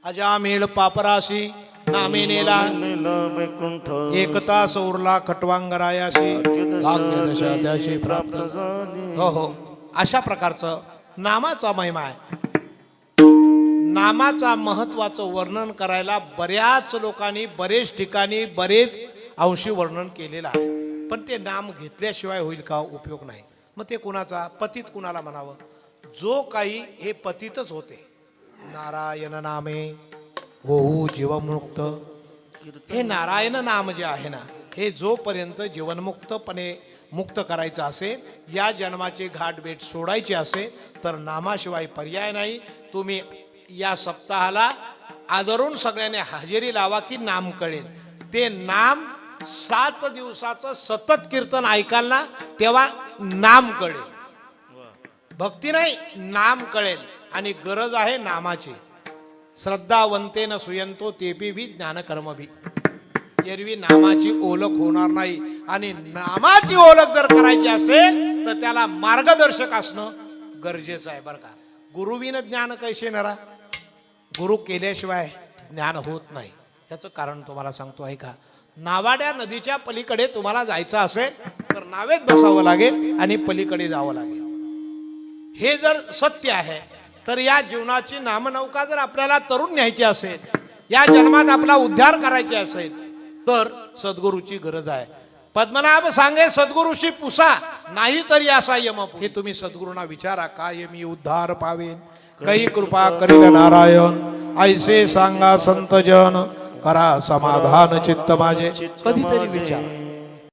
अजामेळ पापराशी नामे नेला वैकुंठ एकता सौरला खटवांगरायाशी भाग्य दशा त्याची प्राप्त हो हो अशा प्रकारचं नामाचा महिमा आहे. नामाचा महत्वाचं वर्णन करायला बऱ्याच लोकांनी बरेच ठिकाणी बरेच अंशी वर्णन केलेलं आहे. पण ते नाम घेतल्याशिवाय होईल का? उपयोग नाही. मग ते कुणाचा? पतित कुणाला म्हणावं? जो काही हे पतितच होते. नारायण नामे होऊ जीवमुक्त. हे नारायण नाम जे आहे ना, हे जोपर्यंत जीवनमुक्तपणे मुक्त करायचं असेल, या जन्माचे घाटबेट सोडायचे असेल तर नामाशिवाय पर्याय नाही. तुम्ही या सप्ताहाला आदरून सगळ्यांनी हजेरी लावा की नाम कळेल. ते नाम 7 दिवसाचं सतत कीर्तन ऐकाल ना, तेव्हा नाम कळेल. भक्ती नाही, नाम कळेल. आणि गरज आहे नामाची. श्रद्धावंतेन सुयंतो तेबी भी ज्ञान कर्म भी. एरवी नामाची ओळख होणार नाही. आणि नामाची ओळख जर करायची असेल तर त्याला मार्गदर्शक असणं गरजेचं आहे बरं का. गुरुविन ज्ञान कैसे नरा. गुरु केल्याशिवाय ज्ञान होत नाही. याचं कारण तुम्हाला सांगतो आहे का. नावाड्या नदीच्या पलीकडे तुम्हाला जायचं असेल तर नावेत बसावं लागेल आणि पलीकडे जावं लागेल. हे जर सत्य आहे तर या जीवनाची नामनौका जर आपल्याला तरुण न्यायची असेल, या जन्मात आपला उद्धार करायचे असेल तर सद्गुरूची गरज आहे. पद्मनाभ सांगे सद्गुरूशी पुसा, नाही तरी असा यम. हे तुम्ही सद्गुरूंना विचारा, काय मी उद्धार पावेन, काही कृपा करील नारायण. ऐसे सांगा संत जन, करा समाधान चित्त माझे. कधीतरी विचार.